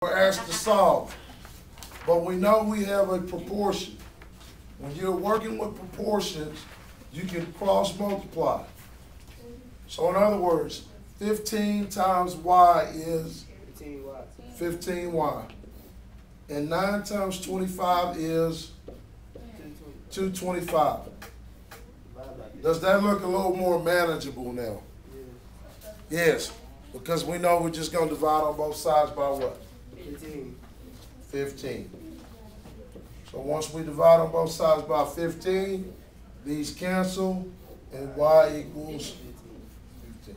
We're asked to solve, but we know we have a proportion. When you're working with proportions, you can cross multiply. So in other words, 15 times y is 15y. And 9 times 25 is 225. Does that look a little more manageable now? Yes, because we know we're just going to divide on both sides by what? 15. So once we divide on both sides by 15, these cancel and y equals 15.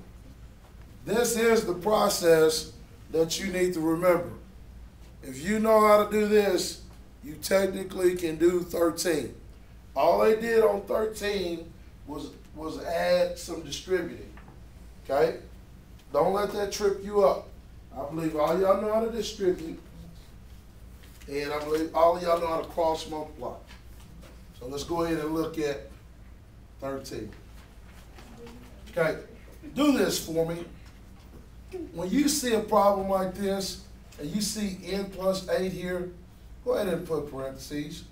This is the process that you need to remember. If you know how to do this, you technically can do 13. All they did on 13 was add some distributing. Okay? Don't let that trip you up. I believe all y'all know how to distribute, and I believe all of y'all know how to cross multiply. So let's go ahead and look at 13. Okay, do this for me. When you see a problem like this, and you see n plus 8 here, go ahead and put parentheses.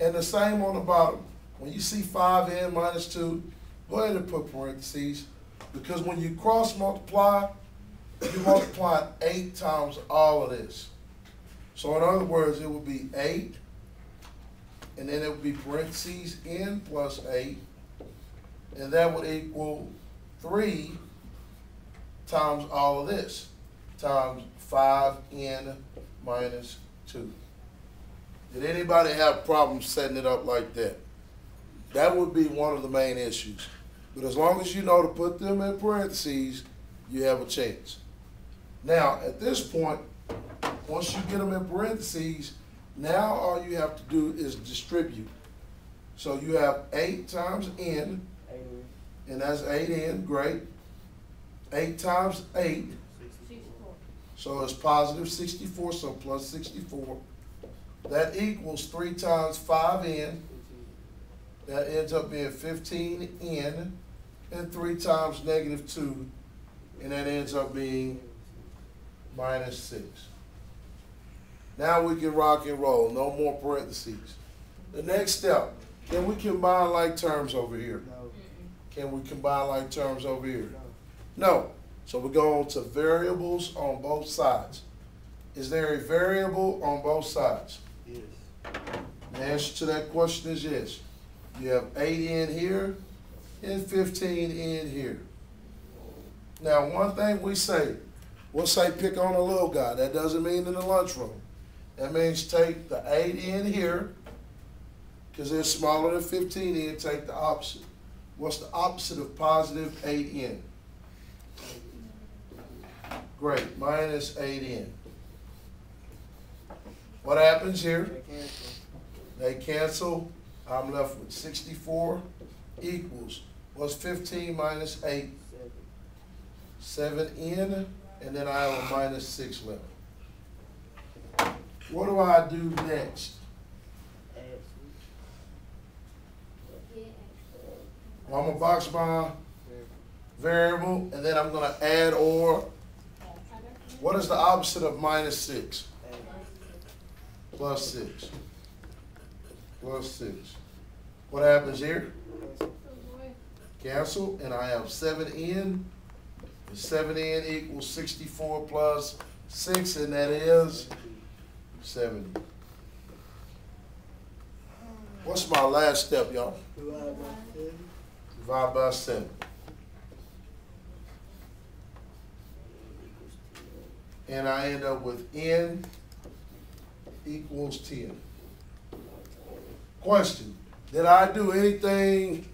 And the same on the bottom. When you see 5n minus 2, go ahead and put parentheses. Because when you cross multiply, you multiply 8 times all of this. So in other words, it would be 8, and then it would be parentheses n plus 8, and that would equal 3 times all of this, times 5n minus 2. Did anybody have problems setting it up like that? That would be one of the main issues. But as long as you know to put them in parentheses, you have a chance. Now, at this point, once you get them in parentheses, now all you have to do is distribute. So you have 8 times n, and that's 8n, great. 8 times 8, 64. So it's positive 64, so plus 64. That equals 3 times 5n. That ends up being 15n, and 3 times negative 2, and that ends up being minus 6. Now we can rock and roll, no more parentheses. The next step, can we combine like terms over here? No. Can we combine like terms over here? No. So we go on to variables on both sides. Is there a variable on both sides? Yes. The answer to that question is yes. You have 8n here and 15n here. Now, one thing we'll say pick on a little guy. That doesn't mean in the lunchroom. That means take the 8n here, because they're smaller than 15n, take the opposite. What's the opposite of positive 8n? Great, minus 8n. What happens here? They cancel. I'm left with 64 equals, what's 15 minus 8? 7n, and then I have a minus 6 left. What do I do next? Well, I'm going to box my variable, and then I'm going to add or. What is the opposite of minus 6? Plus 6. Plus 6. What happens here? Cancel, and I have 7n. And 7n equals 64 plus 6, and that is 70. What's my last step, y'all? Divide by 7. And I end up with n equals 10. Question, did I do anything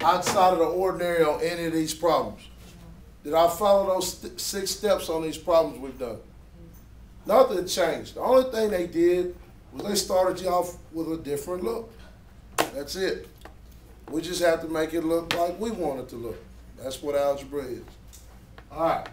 outside of the ordinary on any of these problems? Did I follow those 6 steps on these problems we've done? Nothing changed. The only thing they did was they started you off with a different look. That's it. We just have to make it look like we want it to look. That's what algebra is. All right.